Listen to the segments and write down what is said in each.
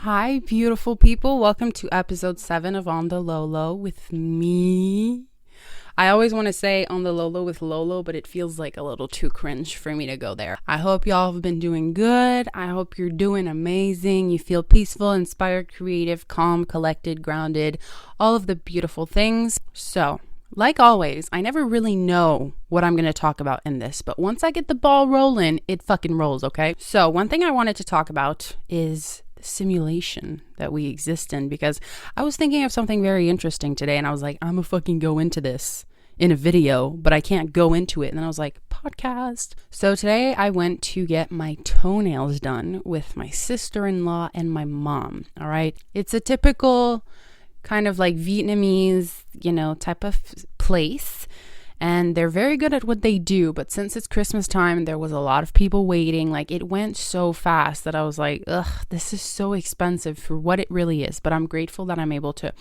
Hi, beautiful people. Welcome to Ep.7 of On the Laulau with me. I always want to say On the Laulau with Lolo, but it feels like a little too cringe for me to go there. I hope y'all have been doing good. I hope you're doing amazing. You feel peaceful, inspired, creative, calm, collected, grounded, all of the beautiful things. So, like always, I never really know what I'm going to talk about in this, but once I get the ball rolling, it fucking rolls, okay? So, one thing I wanted to talk about is simulation that we exist in, because I was thinking of something very interesting today and I was like, I'm gonna fucking go into this in a video, but I can't go into it. And then I was like, podcast. So today I went to get my toenails done with my sister-in-law and my mom. All right. It's a typical kind of like Vietnamese, type of place. And they're very good at what they do. But since it's Christmas time, there was a lot of people waiting. Like, it went so fast that I was like, ugh, this is so expensive for what it really is. But I'm grateful that I'm able to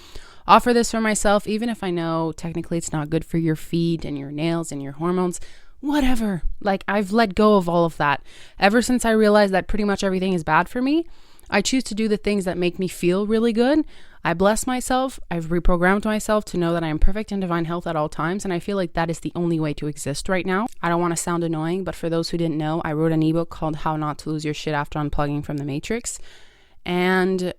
offer this for myself, even if I know technically it's not good for your feet and your nails and your hormones. Whatever. Like, I've let go of all of that. Ever since I realized that pretty much everything is bad for me, I choose to do the things that make me feel really good. I bless myself. I've reprogrammed myself to know that I am perfect in divine health at all times. And I feel like that is the only way to exist right now. I don't want to sound annoying, but for those who didn't know, I wrote an ebook called How Not to Lose Your Shit After Unplugging from the Matrix. And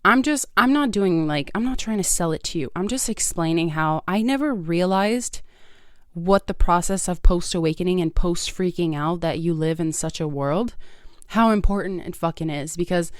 I'm not trying to sell it to you. I'm just explaining how I never realized what the process of post-awakening and post-freaking out that you live in such a world, how important it fucking is. Because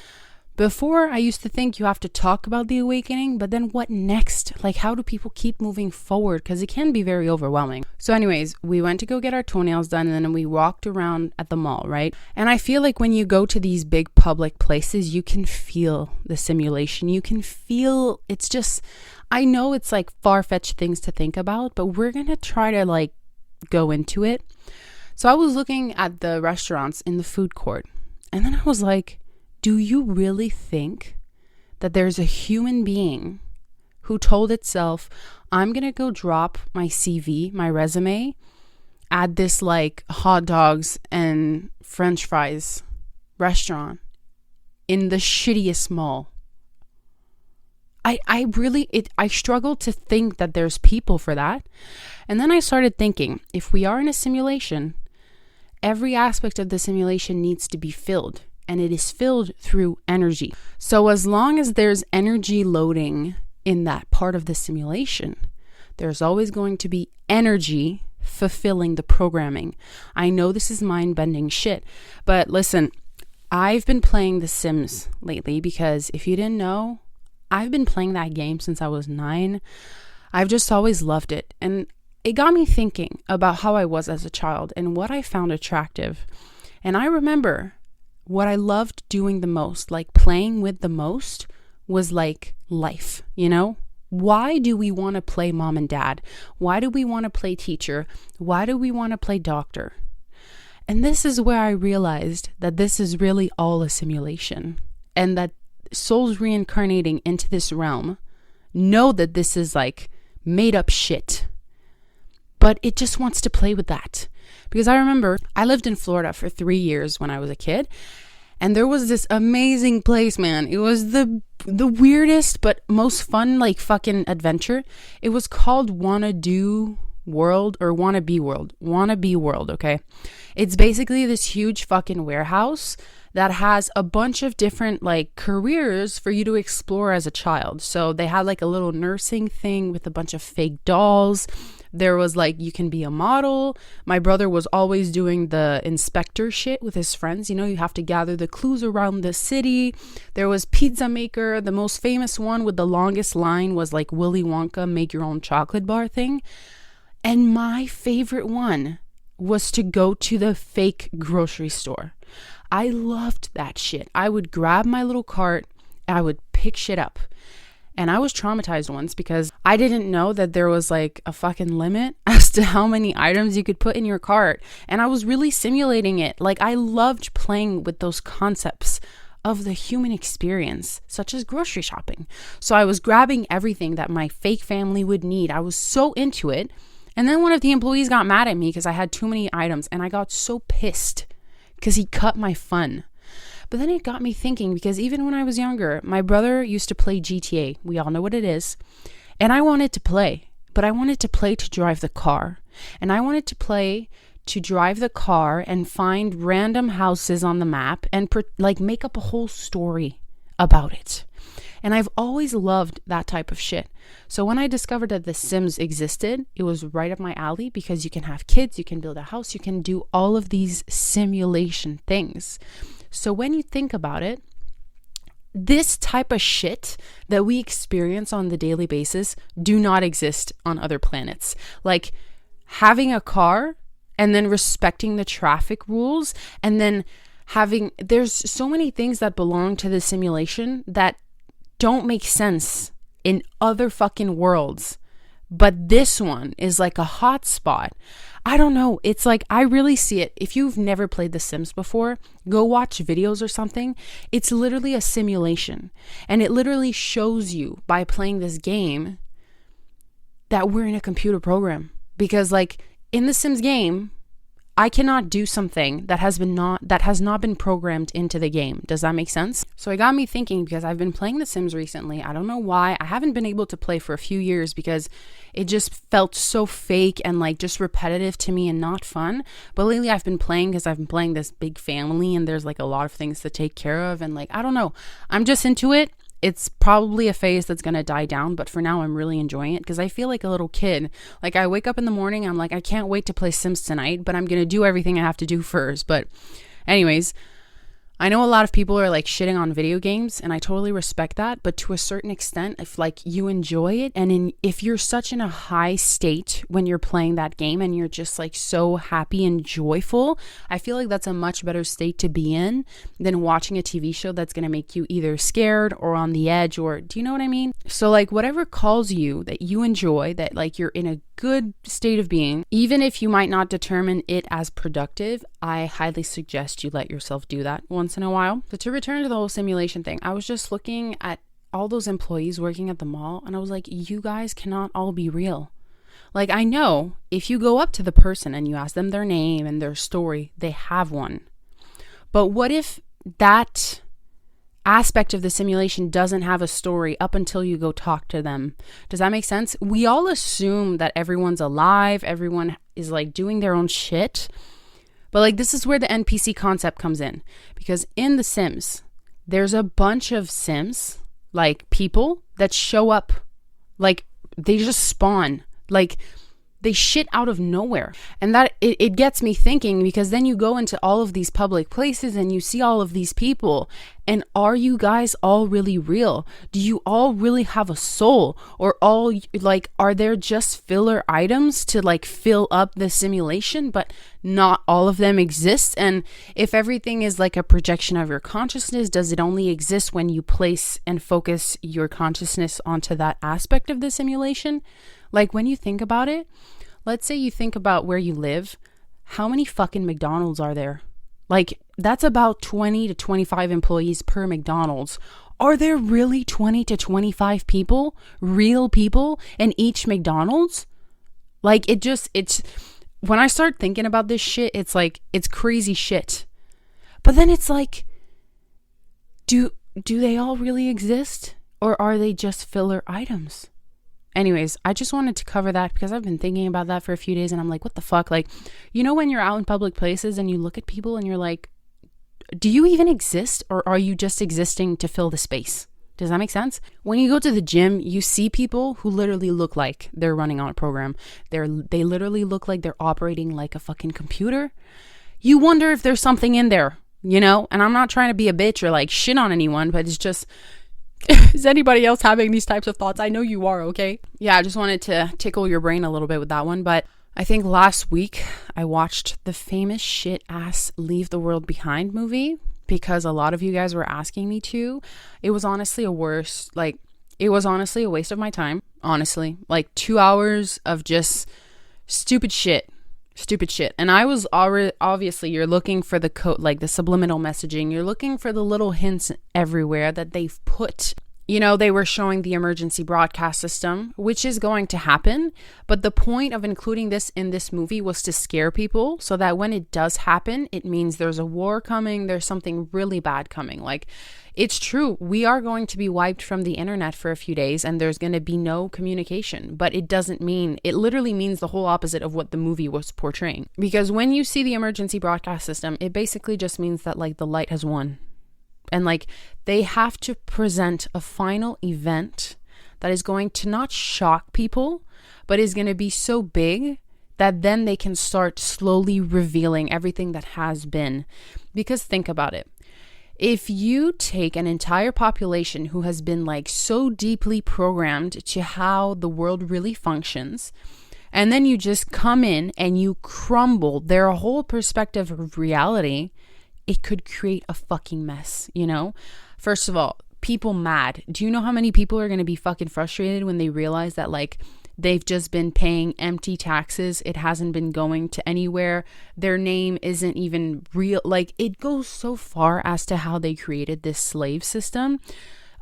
before, I used to think you have to talk about the awakening, but then what next? Like, how do people keep moving forward? Because it can be very overwhelming. So anyways, we went to go get our toenails done, and then we walked around at the mall, right? And I feel like when you go to these big public places, you can feel the simulation. You can feel, it's just, I know it's like far-fetched things to think about, but we're going to try to like go into it. So I was looking at the restaurants in the food court, and then I was like, do you really think that there's a human being who told itself, I'm going to go drop my CV, my resume, at this like hot dogs and French fries restaurant in the shittiest mall? I struggle to think that there's people for that. And then I started thinking, if we are in a simulation, every aspect of the simulation needs to be filled. And it is filled through energy. So as long as there's energy loading in that part of the simulation, there's always going to be energy fulfilling the programming. I know this is mind-bending shit, but listen, I've been playing The Sims lately because if you didn't know, I've been playing that game since I was 9. I've just always loved it. And it got me thinking about how I was as a child and what I found attractive. And I remember what I loved doing the most, like playing with the most, was like life, Why do we want to play mom and dad? Why do we want to play teacher? Why do we want to play doctor? And this is where I realized that this is really all a simulation, and that souls reincarnating into this realm know that this is like made up shit. But it just wants to play with that. Because I remember I lived in Florida for 3 years when I was a kid. And there was this amazing place, man. It was the weirdest but most fun like fucking adventure. It was called Wanna Be World, okay? It's basically this huge fucking warehouse that has a bunch of different like careers for you to explore as a child. So they had like a little nursing thing with a bunch of fake dolls. There was like, you can be a model. My brother was always doing the inspector shit with his friends. You have to gather the clues around the city. There was pizza maker. The most famous one with the longest line was like Willy Wonka make your own chocolate bar thing. And my favorite one was to go to the fake grocery store. I loved that shit. I would grab my little cart. I would pick shit up. And I was traumatized once because I didn't know that there was like a fucking limit as to how many items you could put in your cart. And I was really simulating it. Like, I loved playing with those concepts of the human experience, such as grocery shopping. So I was grabbing everything that my fake family would need. I was so into it. And then one of the employees got mad at me because I had too many items. And I got so pissed because he cut my fun. But then it got me thinking, because even when I was younger, my brother used to play GTA. We all know what it is. And I wanted to play, but I wanted to play to drive the car. And I wanted to play to drive the car and find random houses on the map and like make up a whole story about it. And I've always loved that type of shit. So when I discovered that The Sims existed, it was right up my alley, because you can have kids, you can build a house, you can do all of these simulation things. So when you think about it, this type of shit that we experience on the daily basis do not exist on other planets. Like having a car and then respecting the traffic rules, and then there's so many things that belong to the simulation that don't make sense in other fucking worlds. But this one is like a hot spot. I don't know. It's like, I really see it. If you've never played The Sims before, go watch videos or something. It's literally a simulation. And it literally shows you by playing this game that we're in a computer program. Because like in the Sims game, I cannot do something that has not been programmed into the game. Does that make sense? So it got me thinking, because I've been playing The Sims recently. I don't know why. I haven't been able to play for a few years because it just felt so fake and like just repetitive to me and not fun. But lately I've been playing because I've been playing this big family and there's like a lot of things to take care of, and like, I don't know. I'm just into it. It's probably a phase that's going to die down, but for now I'm really enjoying it because I feel like a little kid. Like I wake up in the morning, I'm like, I can't wait to play Sims tonight, but I'm going to do everything I have to do first. But anyways, I know a lot of people are like shitting on video games, and I totally respect that, but to a certain extent, if like you enjoy it, and if you're such in a high state when you're playing that game and you're just like so happy and joyful, I feel like that's a much better state to be in than watching a TV show that's going to make you either scared or on the edge, or do you know what I mean? So like whatever calls you, that you enjoy, that like you're in a good state of being, even if you might not determine it as productive, I highly suggest you let yourself do that once in a while. But to return to the whole simulation thing, I was just looking at all those employees working at the mall, and I was like, you guys cannot all be real. Like, I know if you go up to the person and you ask them their name and their story, they have one. But what if that aspect of the simulation doesn't have a story up until you go talk to them? Does that make sense? We all assume that everyone's alive, everyone is like doing their own shit. But like, this is where the NPC concept comes in, because in The Sims, there's a bunch of Sims, like people that show up, like they just spawn, like they shit out of nowhere. And that it gets me thinking, because then you go into all of these public places and you see all of these people, and are you guys all really real? Do you all really have a soul? Or all like, are there just filler items to like fill up the simulation, but not all of them exist? And if everything is like a projection of your consciousness, does it only exist when you place and focus your consciousness onto that aspect of the simulation? Like when you think about it, let's say you think about where you live, how many fucking McDonald's are there? Like that's about 20 to 25 employees per McDonald's. Are there really 20 to 25 people, real people in each McDonald's? Like it's when I start thinking about this shit, it's like, it's crazy shit. But then it's like, do they all really exist? Or are they just filler items? Anyways, I just wanted to cover that because I've been thinking about that for a few days, and I'm like, what the fuck? Like, you know, when you're out in public places and you look at people and you're like, do you even exist, or are you just existing to fill the space? Does that make sense? When you go to the gym, you see people who literally look like they're running on a program. They literally look like they're operating like a fucking computer. You wonder if there's something in there, you know? And I'm not trying to be a bitch or like shit on anyone, but it's just, is anybody else having these types of thoughts? I know you are, okay? Yeah, I just wanted to tickle your brain a little bit with that one. But I think last week I watched the famous shit ass Leave the World Behind movie because a lot of you guys were asking me to. It was honestly a waste of my time, honestly. Like 2 hours of just stupid shit. And I was already, obviously, you're looking for the code, like the subliminal messaging. You're looking for the little hints everywhere that they've put You know, they were showing the emergency broadcast system, which is going to happen. But the point of including this in this movie was to scare people so that when it does happen, it means there's a war coming. There's something really bad coming. Like, it's true. We are going to be wiped from the internet for a few days and there's going to be no communication. But it doesn't mean, it literally means the whole opposite of what the movie was portraying. Because when you see the emergency broadcast system, it basically just means that like the light has won. And like they have to present a final event that is going to not shock people, but is going to be so big that then they can start slowly revealing everything that has been. Because think about it. If you take an entire population who has been like so deeply programmed to how the world really functions, and then you just come in and you crumble their whole perspective of reality, it could create a fucking mess, you know? First of all, people mad. Do you know how many people are going to be fucking frustrated when they realize that like they've just been paying empty taxes? It hasn't been going to anywhere. Their name isn't even real. Like, it goes so far as to how they created this slave system.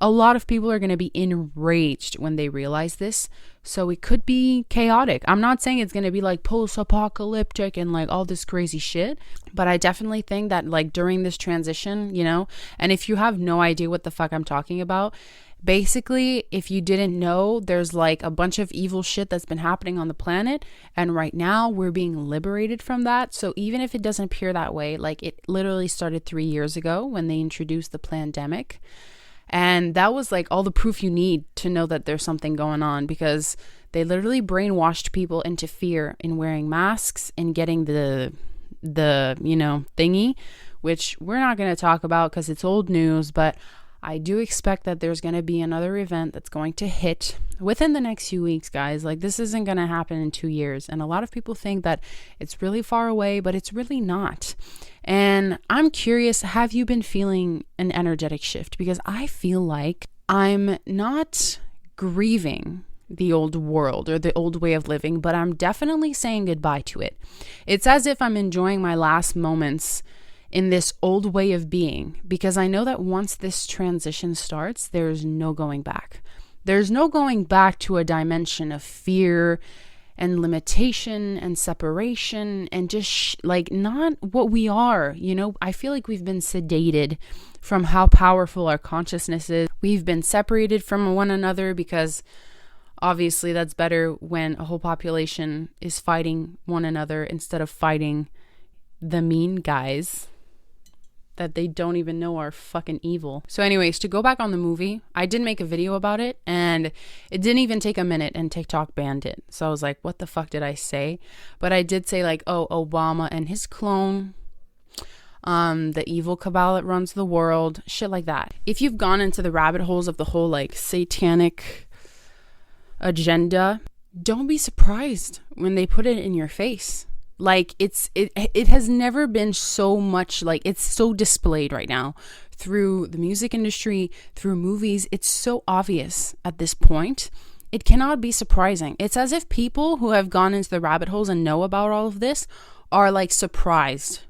A lot of people are going to be enraged when they realize this. So it could be chaotic. I'm not saying it's going to be like post-apocalyptic and like all this crazy shit. But I definitely think that like during this transition, you know, and if you have no idea what the fuck I'm talking about, basically, if you didn't know, there's like a bunch of evil shit that's been happening on the planet. And right now we're being liberated from that. So even if it doesn't appear that way, like it literally started 3 years ago when they introduced the pandemic. And that was like all the proof you need to know that there's something going on, because they literally brainwashed people into fear in wearing masks and getting the you know, thingy, which we're not going to talk about because it's old news. But I do expect that there's going to be another event that's going to hit within the next few weeks, guys. Like, this isn't going to happen in 2 years. And a lot of people think that it's really far away, but it's really not. And I'm curious, have you been feeling an energetic shift? Because I feel like I'm not grieving the old world or the old way of living, but I'm definitely saying goodbye to it. It's as if I'm enjoying my last moments in this old way of being, because I know that once this transition starts, there's no going back. There's no going back to a dimension of fear and limitation and separation and just like not what we are. You know, I feel like we've been sedated from how powerful our consciousness is. We've been separated from one another because obviously that's better when a whole population is fighting one another instead of fighting the mean guys that they don't even know are fucking evil. So anyways, to go back on the movie, I did make a video about it and it didn't even take a minute and TikTok banned it. So I was like, what the fuck did I say? But I did say like, oh, Obama and his clone, the evil cabal that runs the world, shit like that. If you've gone into the rabbit holes of the whole like satanic agenda, don't be surprised when they put it in your face. Like it has never been so much, like it's so displayed right now through the music industry, through movies. It's so obvious at this point. It cannot be surprising. It's as if people who have gone into the rabbit holes and know about all of this are like surprised.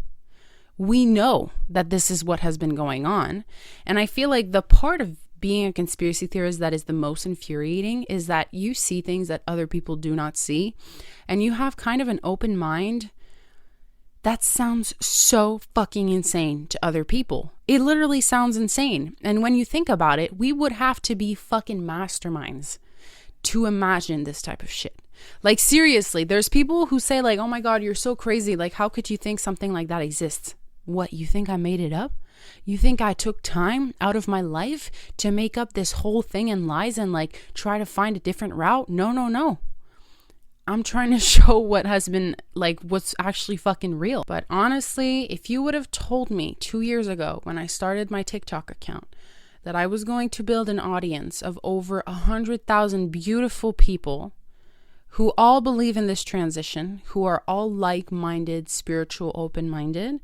We know that this is what has been going on. And I feel like the part of being a conspiracy theorist that is the most infuriating is that you see things that other people do not see, and you have kind of an open mind that sounds so fucking insane to other people. It literally sounds insane. And when you think about it, we would have to be fucking masterminds to imagine this type of shit. Like, seriously, there's people who say like, oh my God, you're so crazy. Like, how could you think something like that exists? What, you think I made it up? You think I took time out of my life to make up this whole thing in lies and like try to find a different route? No. I'm trying to show what has been like what's actually fucking real. But honestly, if you would have told me 2 years ago when I started my TikTok account that I was going to build an audience of over 100,000 beautiful people who all believe in this transition, who are all like-minded, spiritual, open-minded,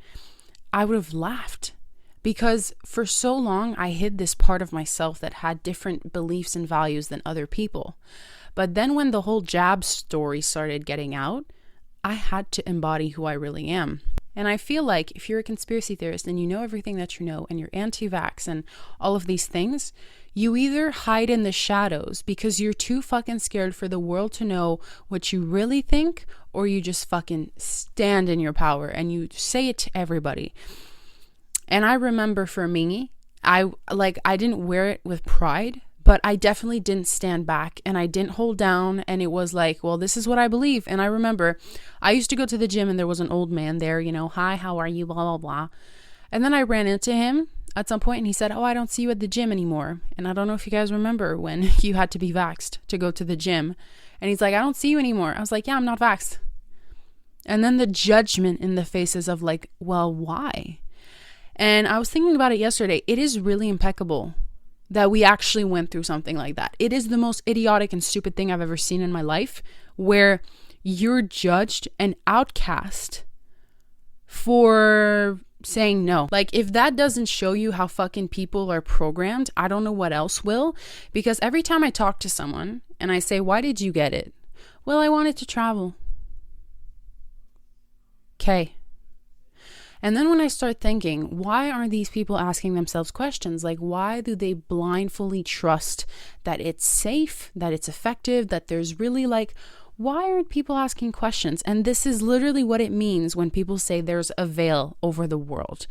I would have laughed. Because for so long, I hid this part of myself that had different beliefs and values than other people. But then when the whole jab story started getting out, I had to embody who I really am. And I feel like if you're a conspiracy theorist and you know everything that you know and you're anti-vax and all of these things, you either hide in the shadows because you're too fucking scared for the world to know what you really think, or you just fucking stand in your power and you say it to everybody. And I remember for me, I didn't wear it with pride, but I definitely didn't stand back and I didn't hold down. And it was like, well, this is what I believe. And I remember I used to go to the gym and there was an old man there, you know, hi, how are you, blah, blah, blah. And then I ran into him at some point and he said, oh, I don't see you at the gym anymore. And I don't know if you guys remember when you had to be vaxxed to go to the gym. And he's like, I don't see you anymore. I was like, yeah, I'm not vaxxed. And then the judgment in the faces of like, well, why? And I was thinking about it yesterday. It is really impeccable that we actually went through something like that. It is the most idiotic and stupid thing I've ever seen in my life, where you're judged and outcast for saying no. Like, if that doesn't show you how fucking people are programmed, I don't know what else will. Because every time I talk to someone and I say, why did you get it? Well, I wanted to travel. Okay. And then when I start thinking, why aren't these people asking themselves questions? Like, why do they blindly trust that it's safe, that it's effective, that there's really like, why aren't people asking questions? And this is literally what it means when people say there's a veil over the world.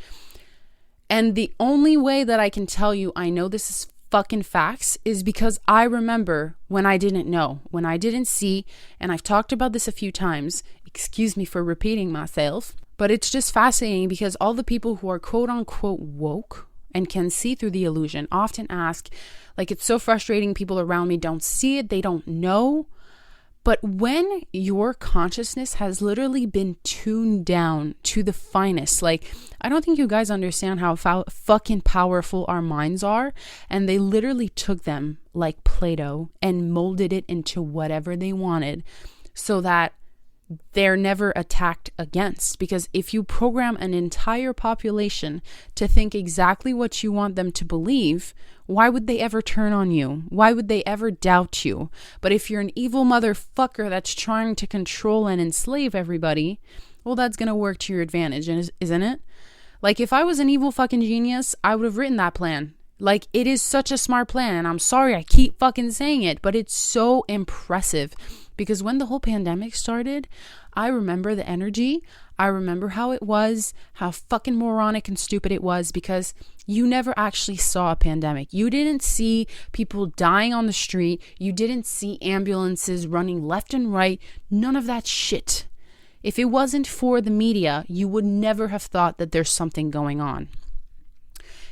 And the only way that I can tell you I know this is fucking facts is because I remember when I didn't know, when I didn't see, and I've talked about this a few times. Excuse me for repeating myself. But it's just fascinating because all the people who are quote unquote woke and can see through the illusion often ask, like, it's so frustrating. People around me don't see it. They don't know. But when your consciousness has literally been tuned down to the finest, like, I don't think you guys understand how fucking powerful our minds are. And they literally took them like Play-Doh and molded it into whatever they wanted so that they're never attacked against. Because if you program an entire population to think exactly what you want them to believe, why would they ever turn on you? Why would they ever doubt you? But if you're an evil motherfucker that's trying to control and enslave everybody, well, that's going to work to your advantage, isn't it? Like, if I was an evil fucking genius, I would have written that plan. Like, it is such a smart plan. And I'm sorry I keep fucking saying it, but it's so impressive. Because when the whole pandemic started, I remember the energy. I remember how it was, how fucking moronic and stupid it was, because you never actually saw a pandemic. You didn't see people dying on the street. You didn't see ambulances running left and right. None of that shit. If it wasn't for the media, you would never have thought that there's something going on.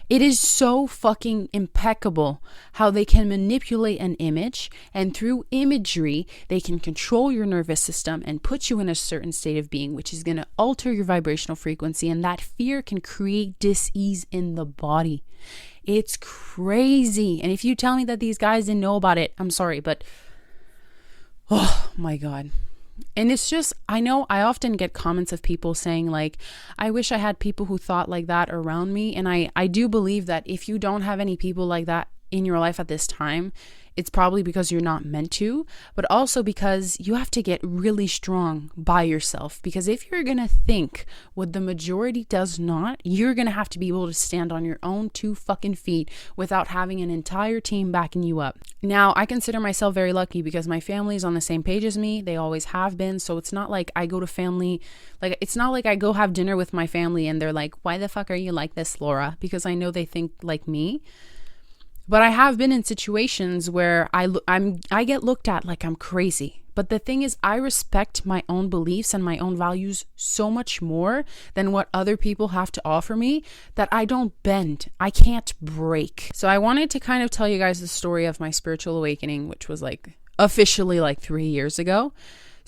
It is so fucking impeccable how they can manipulate an image, and through imagery, they can control your nervous system and put you in a certain state of being, which is going to alter your vibrational frequency. And that fear can create dis-ease in the body. It's crazy. And if you tell me that these guys didn't know about it, I'm sorry, but oh my God. And it's just, I know I often get comments of people saying like, I wish I had people who thought like that around me. And I do believe that if you don't have any people like that in your life at this time, it's probably because you're not meant to, but also because you have to get really strong by yourself. Because if you're going to think what the majority does not, you're going to have to be able to stand on your own 2 fucking feet without having an entire team backing you up. Now, I consider myself very lucky because my family is on the same page as me. They always have been. So it's not like I go to family, like it's not like I go have dinner with my family and they're like, why the fuck are you like this, Laura? Because I know they think like me. But I have been in situations where I get looked at like I'm crazy. But the thing is, I respect my own beliefs and my own values so much more than what other people have to offer me that I don't bend. I can't break. So I wanted to kind of tell you guys the story of my spiritual awakening, which was like officially like 3 years ago.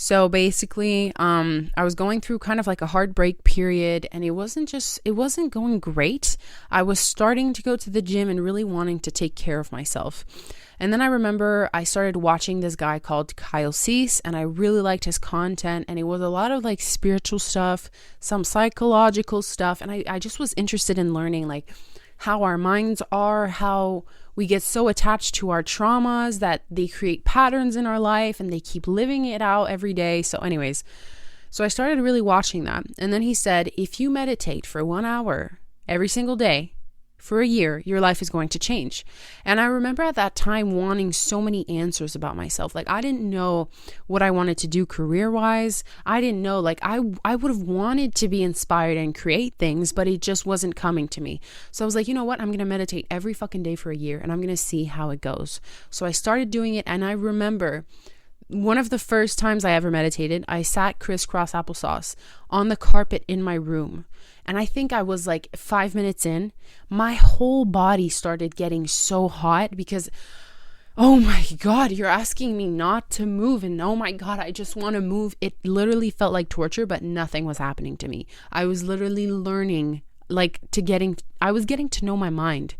So basically, I was going through kind of like a heartbreak period, and it wasn't going great. I was starting to go to the gym and really wanting to take care of myself. And then I remember I started watching this guy called Kyle Cease, and I really liked his content, and it was a lot of like spiritual stuff, some psychological stuff. And I just was interested in learning like how our minds are, how we get so attached to our traumas that they create patterns in our life and they keep living it out every day. So anyways, So I started really watching that. And then he said, if you meditate for 1 hour every single day for a year, your life is going to change. And I remember at that time wanting so many answers about myself. Like, I didn't know what I wanted to do career-wise. I didn't know, like, I would have wanted to be inspired and create things, but it just wasn't coming to me. So I was like, you know what? I'm going to meditate every fucking day for a year, and I'm going to see how it goes. So I started doing it, and I remember one of the first times I ever meditated, I sat crisscross applesauce on the carpet in my room. And I think I was like 5 minutes in, my whole body started getting so hot because, oh my God, you're asking me not to move. And oh my God, I just want to move. It literally felt like torture, but nothing was happening to me. I was literally learning, I was getting to know my mind.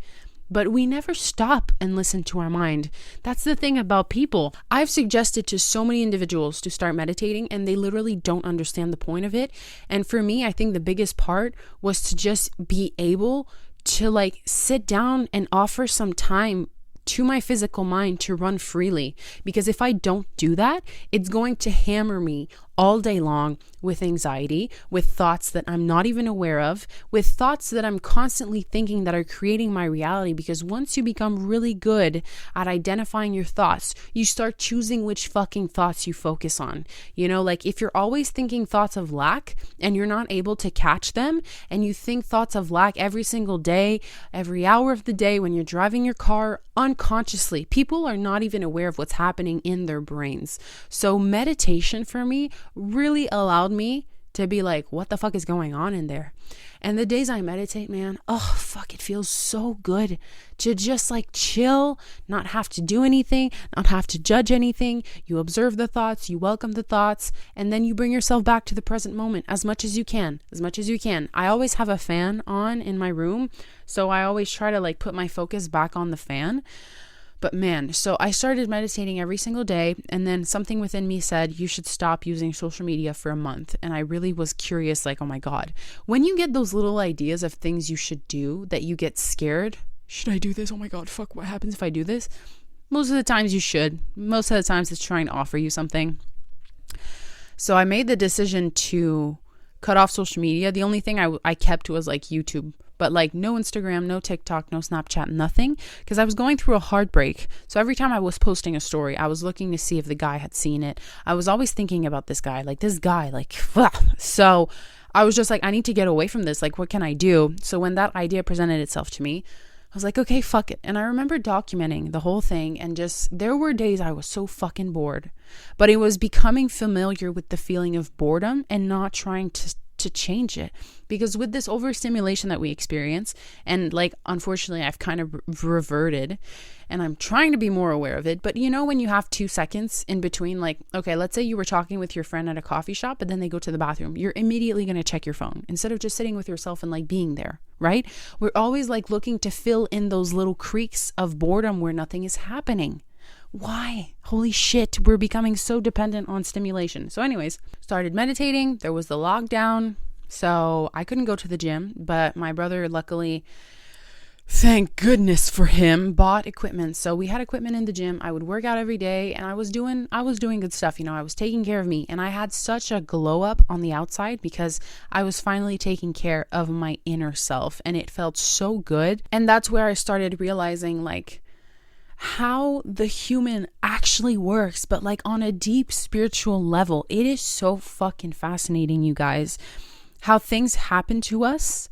But we never stop and listen to our mind. That's the thing about people. I've suggested to so many individuals to start meditating, and they literally don't understand the point of it. And for me, I think the biggest part was to just be able to like sit down and offer some time to my physical mind to run freely. Because if I don't do that, it's going to hammer me all day long with anxiety, with thoughts that I'm not even aware of, with thoughts that I'm constantly thinking that are creating my reality. Because once you become really good at identifying your thoughts, you start choosing which fucking thoughts you focus on. You know, like if you're always thinking thoughts of lack and you're not able to catch them, and you think thoughts of lack every single day, every hour of the day when you're driving your car unconsciously, people are not even aware of what's happening in their brains. So meditation for me really allowed me to be like, what the fuck is going on in there? And the days I meditate, man, oh fuck, it feels so good to just like chill, not have to do anything, not have to judge anything. You observe the thoughts, you welcome the thoughts, and then you bring yourself back to the present moment as much as you can. I always have a fan on in my room, so I always try to like put my focus back on the fan. But man, so I started meditating every single day, and then something within me said, you should stop using social media for a month. And I really was curious, like, oh my God, when you get those little ideas of things you should do that you get scared, should I do this? Oh my God, fuck, what happens if I do this? Most of the times you should. Most of the times it's trying to offer you something. So I made the decision to cut off social media. The only thing I kept was like YouTube. But like no Instagram, no TikTok, no Snapchat, nothing. Because I was going through a heartbreak. So every time I was posting a story, I was looking to see if the guy had seen it. I was always thinking about this guy. So I was just like, I need to get away from this. Like, what can I do? So when that idea presented itself to me, I was like, okay, fuck it. And I remember documenting the whole thing, and just, there were days I was so fucking bored. But it was becoming familiar with the feeling of boredom and not trying to change it. Because with this overstimulation that we experience, and like unfortunately I've kind of reverted, and I'm trying to be more aware of it, but you know when you have 2 seconds in between, like, okay, let's say you were talking with your friend at a coffee shop, but then they go to the bathroom, you're immediately going to check your phone instead of just sitting with yourself and like being there, right? We're always like looking to fill in those little creeks of boredom where nothing is happening. Why? Holy shit, we're becoming so dependent on stimulation. So anyways, started meditating. There was the lockdown, so I couldn't go to the gym, but my brother, luckily, thank goodness for him, bought equipment. So we had equipment in the gym. I would work out every day, and I was doing good stuff. You know, I was taking care of me, and I had such a glow up on the outside because I was finally taking care of my inner self, and it felt so good. And that's where I started realizing like how the human actually works, but like on a deep spiritual level. It is so fucking fascinating, you guys, how things happen to us.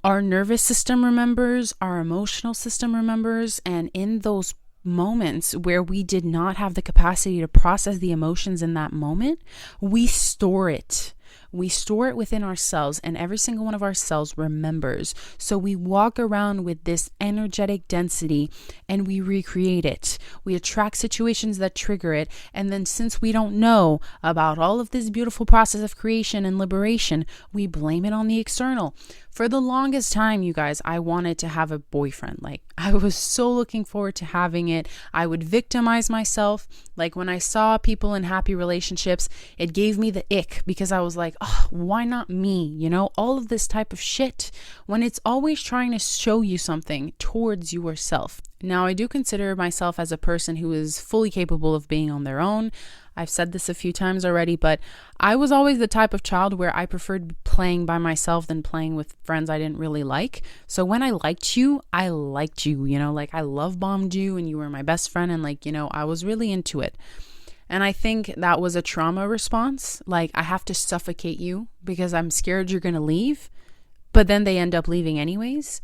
Our nervous system remembers, our emotional system remembers, and in those moments where we did not have the capacity to process the emotions in that moment, we store it. We store it within ourselves, and every single one of our cells remembers. So we walk around with this energetic density and we recreate it. We attract situations that trigger it. And then since we don't know about all of this beautiful process of creation and liberation, we blame it on the external. For the longest time, you guys, I wanted to have a boyfriend. Like, I was so looking forward to having it. I would victimize myself. Like, when I saw people in happy relationships, it gave me the ick because I was like, oh, why not me? You know, all of this type of shit, when it's always trying to show you something towards yourself. Now, I do consider myself as a person who is fully capable of being on their own. I've said this a few times already, but I was always the type of child where I preferred playing by myself than playing with friends I didn't really like. So when I liked you, you know, like I love bombed you and you were my best friend, and like, you know, I was really into it. And I think that was a trauma response. Like, I have to suffocate you because I'm scared you're going to leave, but then they end up leaving anyways.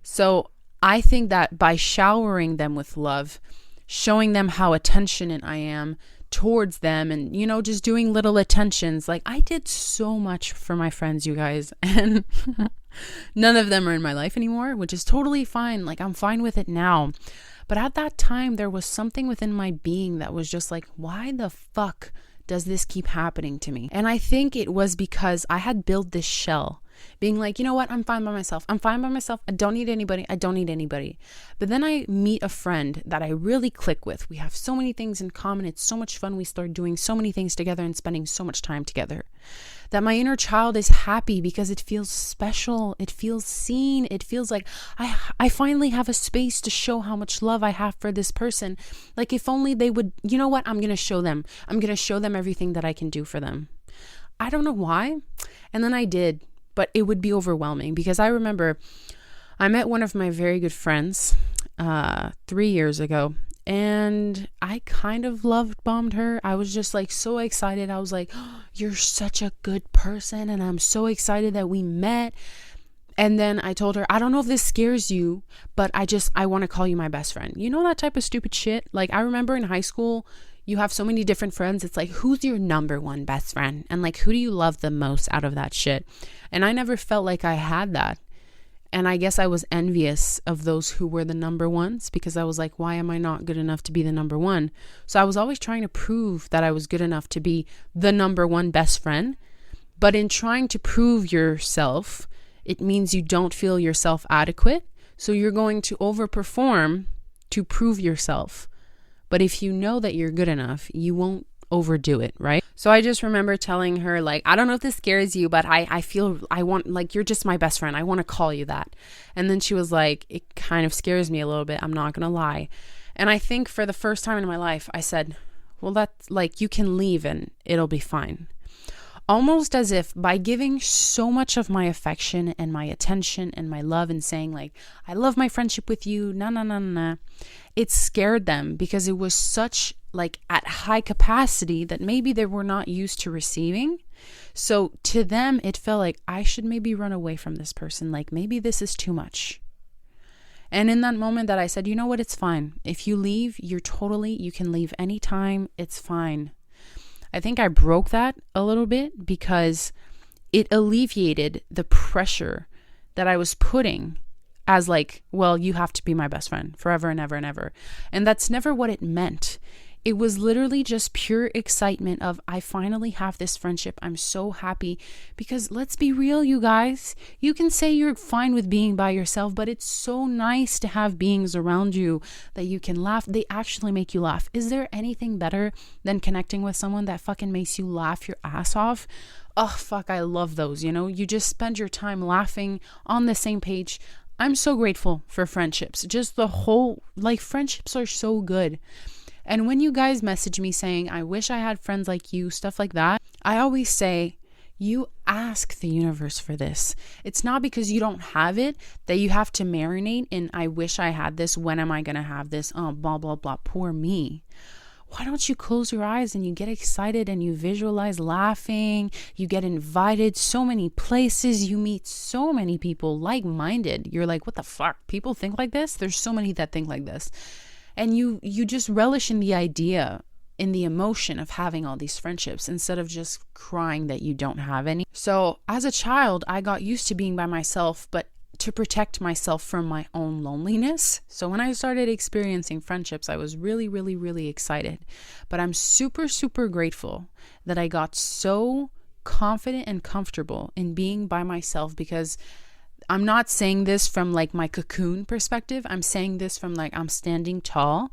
So I think that by showering them with love, showing them how attentionate I am towards them, and, you know, just doing little attentions. Like, I did so much for my friends, you guys, and none of them are in my life anymore, which is totally fine. Like, I'm fine with it now. But at that time, there was something within my being that was just like, why the fuck does this keep happening to me? And I think it was because I had built this shell, being like, you know what, I'm fine by myself. I'm fine by myself. I don't need anybody. I don't need anybody. But then I meet a friend that I really click with. We have so many things in common. It's so much fun. We start doing so many things together and spending so much time together, that my inner child is happy because it feels special. It feels seen. It feels like I finally have a space to show how much love I have for this person. Like, if only they would, you know what, I'm going to show them. I'm going to show them everything that I can do for them. I don't know why. And then I did. But it would be overwhelming, because I remember I met one of my very good friends 3 years ago, and I kind of bombed her. I was just like so excited. I was like, oh, you're such a good person, and I'm so excited that we met. And then I told her, I don't know if this scares you, but I want to call you my best friend. You know, that type of stupid shit. Like, I remember in high school, you have so many different friends. It's like, who's your number one best friend? And like, who do you love the most out of that shit? And I never felt like I had that. And I guess I was envious of those who were the number ones, because I was like, why am I not good enough to be the number one? So I was always trying to prove that I was good enough to be the number one best friend. But in trying to prove yourself, it means you don't feel yourself adequate. So you're going to overperform to prove yourself. But if you know that you're good enough, you won't overdo it, right? So I just remember telling her, like, I don't know if this scares you, but I feel I want, like, you're just my best friend. I want to call you that. And then she was like, it kind of scares me a little bit. I'm not going to lie. And I think for the first time in my life, I said, well, that's like, you can leave and it'll be fine. Almost as if by giving so much of my affection and my attention and my love and saying like, I love my friendship with you, it scared them, because it was such like at high capacity that maybe they were not used to receiving. So to them, it felt like I should maybe run away from this person. Like, maybe this is too much. And in that moment that I said, you know what, it's fine. If you leave, you can leave anytime. It's fine. I think I broke that a little bit, because it alleviated the pressure that I was putting as like, well, you have to be my best friend forever and ever and ever. And that's never what it meant. It was literally just pure excitement of, I finally have this friendship. I'm so happy, because let's be real, you guys. You can say you're fine with being by yourself, but it's so nice to have beings around you that you can laugh. They actually make you laugh. Is there anything better than connecting with someone that fucking makes you laugh your ass off? Oh, fuck, I love those, you know? You just spend your time laughing on the same page. I'm so grateful for friendships. Just the whole, like, friendships are so good. And when you guys message me saying, I wish I had friends like you, stuff like that, I always say, you ask the universe for this. It's not because you don't have it that you have to marinate in, I wish I had this, when am I going to have this, oh, blah, blah, blah, poor me. Why don't you close your eyes and you get excited and you visualize laughing, you get invited so many places, you meet so many people like-minded. You're like, what the fuck? People think like this? There's so many that think like this. And you just relish in the idea, in the emotion of having all these friendships, instead of just crying that you don't have any. So as a child, I got used to being by myself, but to protect myself from my own loneliness. So when I started experiencing friendships, I was really, really, really excited. But I'm super, super grateful that I got so confident and comfortable in being by myself, because I'm not saying this from like my cocoon perspective. I'm saying this from like, I'm standing tall,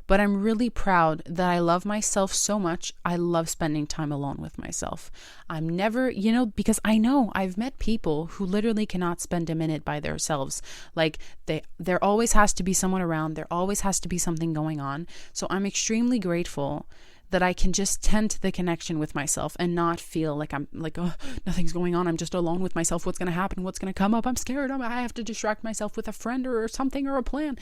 but I'm really proud that I love myself so much. I love spending time alone with myself. I'm never, you know, because I know I've met people who literally cannot spend a minute by themselves. Like there always has to be someone around. There always has to be something going on. So I'm extremely grateful that I can just tend to the connection with myself and not feel like I'm like, oh, nothing's going on. I'm just alone with myself. What's going to happen? What's going to come up? I'm scared. I have to distract myself with a friend or something or a plan.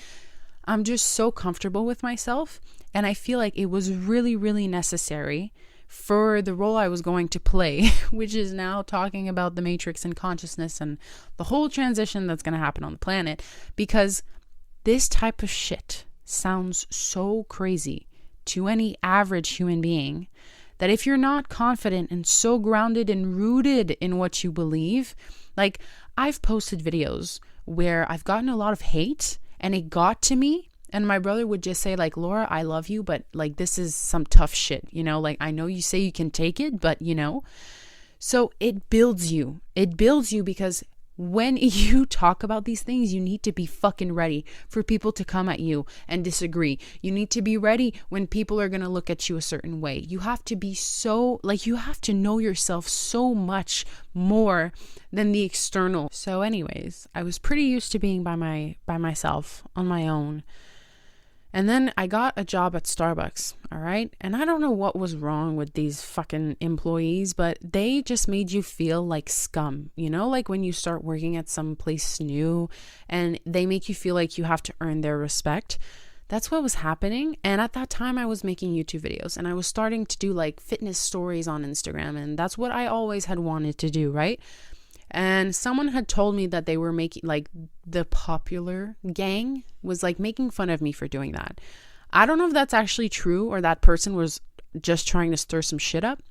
I'm just so comfortable with myself. And I feel like it was really, really necessary for the role I was going to play, which is now talking about the matrix and consciousness and the whole transition that's going to happen on the planet, because this type of shit sounds so crazy to any average human being that if you're not confident and so grounded and rooted in what you believe, like I've posted videos where I've gotten a lot of hate and it got to me. And my brother would just say like, Laura, I love you, but like, this is some tough shit, you know, like I know you say you can take it, but you know, so it builds you because when you talk about these things, you need to be fucking ready for people to come at you and disagree. You need to be ready when people are going to look at you a certain way. You have to be so, like, you have to know yourself so much more than the external. So anyways, I was pretty used to being by myself on my own. And then I got a job at Starbucks, all right? And I don't know what was wrong with these fucking employees, but they just made you feel like scum, you know? Like when you start working at some place new and they make you feel like you have to earn their respect. That's what was happening. And at that time I was making YouTube videos and I was starting to do like fitness stories on Instagram. And that's what I always had wanted to do, right? And someone had told me that they were making, like, the popular gang was like making fun of me for doing that. I don't know if that's actually true or that person was just trying to stir some shit up.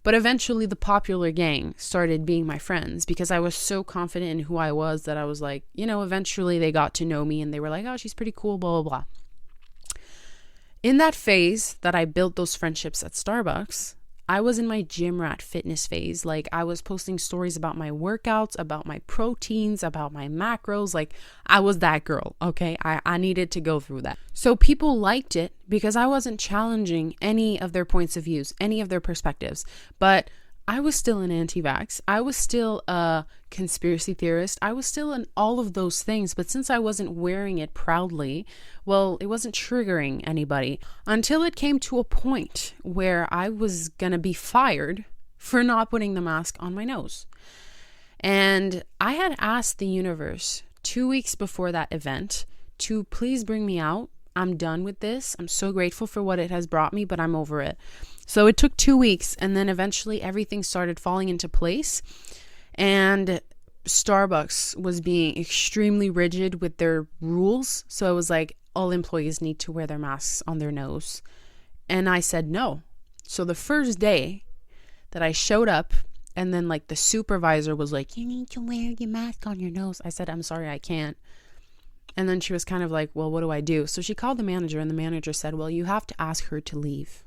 But eventually the popular gang started being my friends because I was so confident in who I was that I was like, you know, eventually they got to know me and they were like, oh, she's pretty cool, blah, blah, blah. In that phase that I built those friendships at Starbucks, I was in my gym rat fitness phase. Like I was posting stories about my workouts, about my proteins, about my macros. Like I was that girl, okay? I needed to go through that. So people liked it because I wasn't challenging any of their points of views, any of their perspectives. But I was still an anti-vax. I was still a conspiracy theorist. I was still in all of those things. But since I wasn't wearing it proudly, well, it wasn't triggering anybody until it came to a point where I was going to be fired for not putting the mask on my nose. And I had asked the universe 2 weeks before that event to please bring me out. I'm done with this. I'm so grateful for what it has brought me, but I'm over it. So it took 2 weeks and then eventually everything started falling into place. And Starbucks was being extremely rigid with their rules. So it was like all employees need to wear their masks on their nose. And I said no. So the first day that I showed up and then like the supervisor was like, you need to wear your mask on your nose. I said, I'm sorry, I can't. And then she was kind of like, well, what do I do? So she called the manager and the manager said, well, you have to ask her to leave.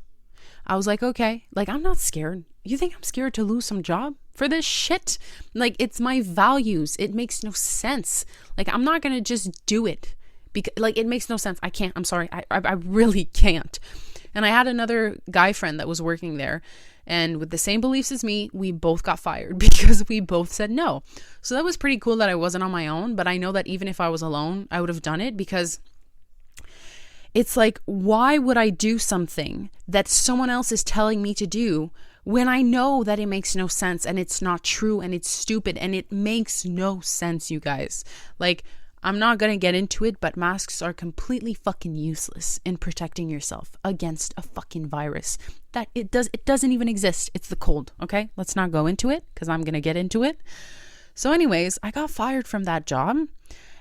I was like, okay, like, I'm not scared. You think I'm scared to lose some job for this shit? Like, it's my values. It makes no sense. Like, I'm not going to just do it because like, it makes no sense. I can't, I'm sorry. I really can't. And I had another guy friend that was working there. And with the same beliefs as me, we both got fired because we both said no. So that was pretty cool that I wasn't on my own. But I know that even if I was alone, I would have done it because it's like, why would I do something that someone else is telling me to do when I know that it makes no sense and it's not true and it's stupid and it makes no sense, you guys? Like, I'm not going to get into it, but masks are completely fucking useless in protecting yourself against a fucking virus that it doesn't even exist. It's the cold, okay? Let's not go into it because I'm going to get into it. So anyways, I got fired from that job.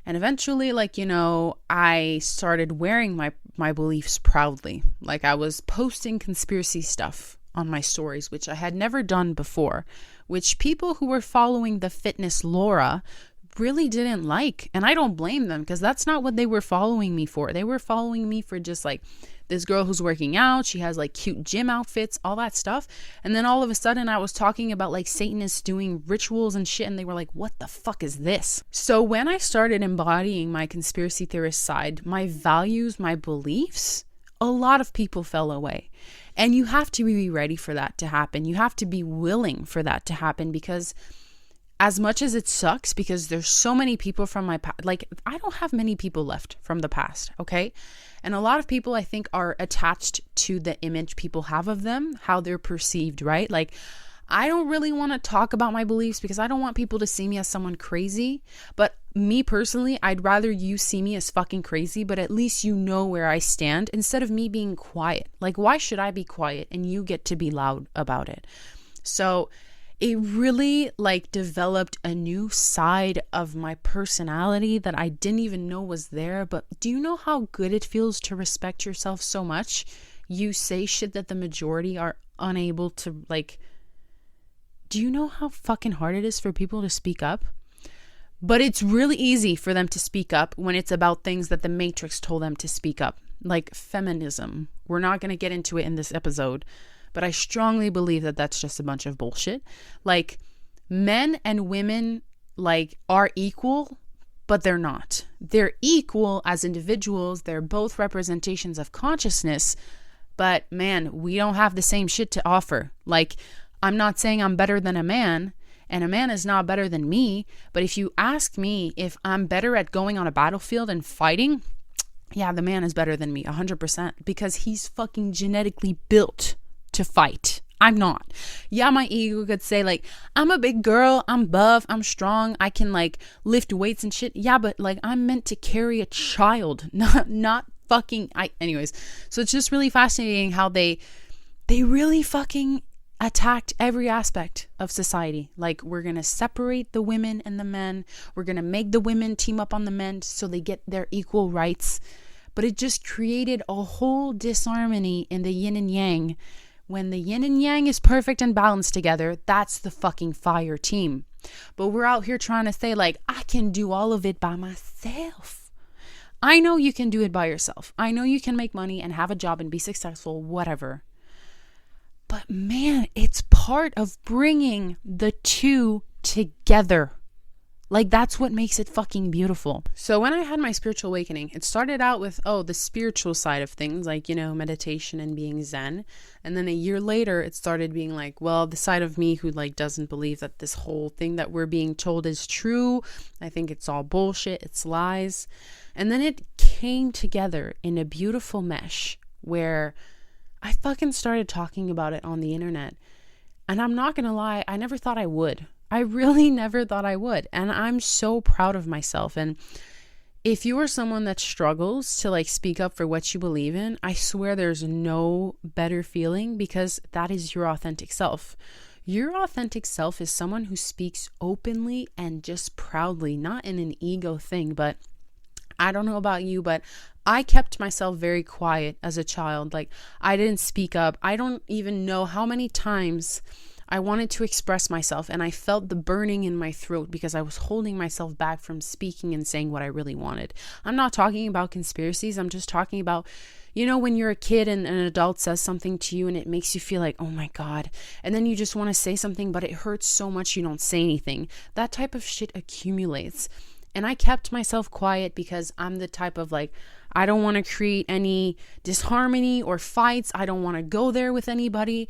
And eventually, like, you know, I started wearing my beliefs proudly. Like I was posting conspiracy stuff on my stories, which I had never done before, which people who were following the fitness Laura really didn't like. And I don't blame them because that's not what they were following me for. They were following me for just like this girl who's working out. She has like cute gym outfits, all that stuff. And then all of a sudden I was talking about like Satanists doing rituals and shit. And they were like, what the fuck is this? So when I started embodying my conspiracy theorist side, my values, my beliefs, a lot of people fell away. And you have to be ready for that to happen. You have to be willing for that to happen because as much as it sucks, because there's so many people from my past, like I don't have many people left from the past, okay? And a lot of people I think are attached to the image people have of them, how they're perceived, right? Like I don't really want to talk about my beliefs because I don't want people to see me as someone crazy. But me personally, I'd rather you see me as fucking crazy, but at least you know where I stand instead of me being quiet. Like, why should I be quiet and you get to be loud about it? So it really like developed a new side of my personality that I didn't even know was there. But do you know how good it feels to respect yourself so much? You say shit that the majority are unable to like. Do you know how fucking hard it is for people to speak up? But it's really easy for them to speak up when it's about things that the Matrix told them to speak up, like feminism. We're not going to get into it in this episode, but I strongly believe that that's just a bunch of bullshit. Like men and women like are equal, but they're not. They're equal as individuals. They're both representations of consciousness, but man, we don't have the same shit to offer. Like, I'm not saying I'm better than a man, and a man is not better than me. But if you ask me if I'm better at going on a battlefield and fighting, yeah, the man is better than me 100%, because he's fucking genetically built to fight. I'm not. Yeah, my ego could say like, I'm a big girl, I'm buff, I'm strong, I can like lift weights and shit. Yeah, but like I'm meant to carry a child, not fucking anyways. So it's just really fascinating how they really fucking attacked every aspect of society. Like, we're going to separate the women and the men. We're going to make the women team up on the men so they get their equal rights. But it just created a whole disharmony in the yin and yang. When the yin and yang is perfect and balanced together, that's the fucking fire team. But we're out here trying to say like, I can do all of it by myself. I know you can do it by yourself. I know you can make money and have a job and be successful, whatever. But man, it's part of bringing the two together. Like, that's what makes it fucking beautiful. So when I had my spiritual awakening, it started out with, the spiritual side of things, like, meditation and being Zen. And then a year later, it started being like, well, the side of me who like doesn't believe that this whole thing that we're being told is true. I think it's all bullshit. It's lies. And then it came together in a beautiful mesh where I fucking started talking about it on the internet. And I'm not gonna lie, I never thought I would. I really never thought I would. And I'm so proud of myself. And if you are someone that struggles to like speak up for what you believe in, I swear there's no better feeling, because that is your authentic self. Your authentic self is someone who speaks openly and just proudly, not in an ego thing, but I don't know about you, but I kept myself very quiet as a child. Like, I didn't speak up. I don't even know how many times I wanted to express myself and I felt the burning in my throat because I was holding myself back from speaking and saying what I really wanted. I'm not talking about conspiracies. I'm just talking about, when you're a kid and an adult says something to you and it makes you feel like, oh my God. And then you just want to say something, but it hurts so much you don't say anything. That type of shit accumulates. And I kept myself quiet because I'm the type of like, I don't want to create any disharmony or fights. I don't want to go there with anybody.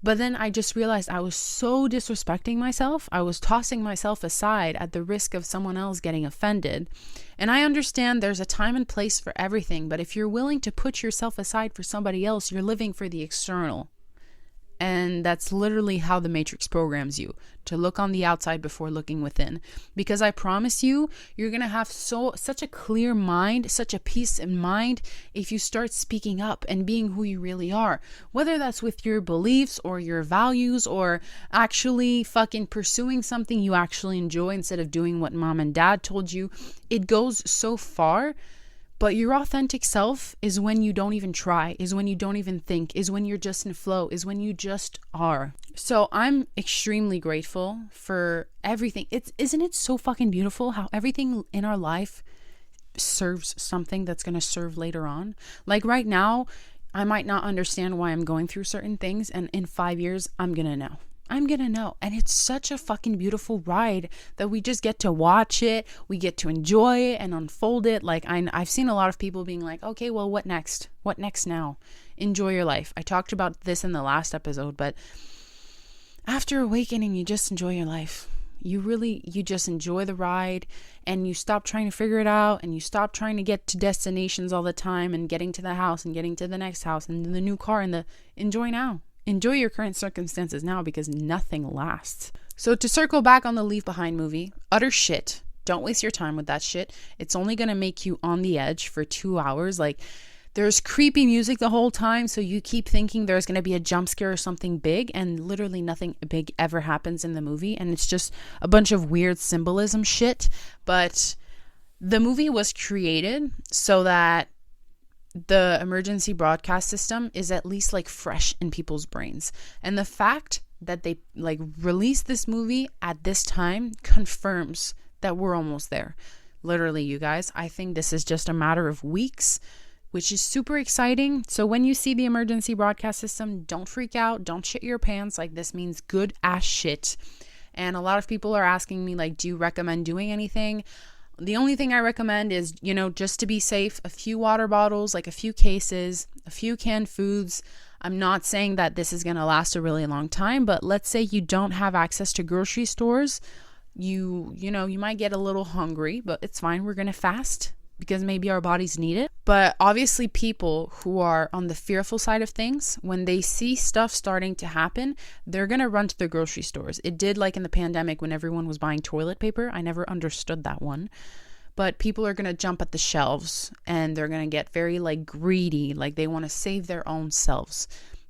But then I just realized I was so disrespecting myself. I was tossing myself aside at the risk of someone else getting offended. And I understand there's a time and place for everything. But if you're willing to put yourself aside for somebody else, you're living for the external. And that's literally how the Matrix programs you, to look on the outside before looking within. Because I promise you, you're going to have such a clear mind, such a peace in mind if you start speaking up and being who you really are. Whether that's with your beliefs or your values or actually fucking pursuing something you actually enjoy instead of doing what mom and dad told you. It goes so far. But your authentic self is when you don't even try, is when you don't even think, is when you're just in flow, is when you just are. So I'm extremely grateful for everything. Isn't it so fucking beautiful how everything in our life serves something that's going to serve later on? Like right now, I might not understand why I'm going through certain things. And in 5 years, I'm going to know. I'm going to know. And it's such a fucking beautiful ride that we just get to watch it. We get to enjoy it and unfold it. Like I've seen a lot of people being like, okay, well, what next? What next now? Enjoy your life. I talked about this in the last episode, but after awakening, you just enjoy your life. You just enjoy the ride, and you stop trying to figure it out, and you stop trying to get to destinations all the time and getting to the house and getting to the next house and the new car, and enjoy now. Enjoy your current circumstances now, because nothing lasts. So to circle back on the Leave Behind movie, utter shit. Don't waste your time with that shit. It's only going to make you on the edge for 2 hours. Like, there's creepy music the whole time, so you keep thinking there's going to be a jump scare or something big, and literally nothing big ever happens in the movie, and it's just a bunch of weird symbolism shit. But the movie was created so that the emergency broadcast system is at least like fresh in people's brains. And the fact that they like released this movie at this time confirms that we're almost there. Literally, you guys, I think this is just a matter of weeks, which is super exciting. So when you see the emergency broadcast system, don't freak out. Don't shit your pants. Like, this means good ass shit. And a lot of people are asking me, like, do you recommend doing anything? The only thing I recommend is, just to be safe, a few water bottles, like a few cases, a few canned foods. I'm not saying that this is going to last a really long time, but let's say you don't have access to grocery stores. You might get a little hungry, but it's fine. We're going to fast because maybe our bodies need it. But obviously, people who are on the fearful side of things, when they see stuff starting to happen, they're going to run to the grocery stores. It did like in the pandemic when everyone was buying toilet paper. I never understood that one. But people are going to jump at the shelves, and they're going to get very like greedy, like they want to save their own selves.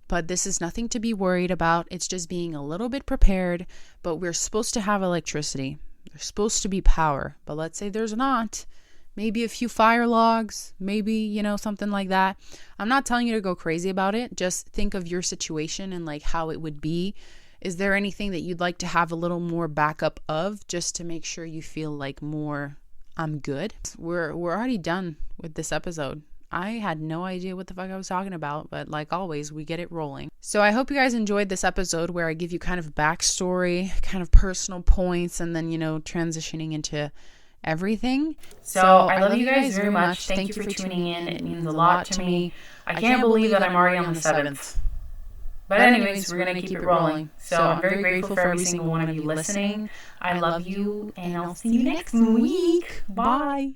But this is nothing to be worried about. It's just being a little bit prepared. But we're supposed to have electricity. There's supposed to be power. But let's say there's not. Maybe a few fire logs. Maybe, something like that. I'm not telling you to go crazy about it. Just think of your situation and like how it would be. Is there anything that you'd like to have a little more backup of, just to make sure you feel like more, I'm good? We're already done with this episode. I had no idea what the fuck I was talking about, but like always, we get it rolling. So I hope you guys enjoyed this episode where I give you kind of backstory, kind of personal points, and then, transitioning into everything. So I love you guys very much. Thank you for tuning in. It means a lot to me. I can't believe that I'm already on the 7th. But anyways, we're going to keep it rolling. So I'm very grateful for every single one of you listening. I love you, and I'll see you next week. Bye.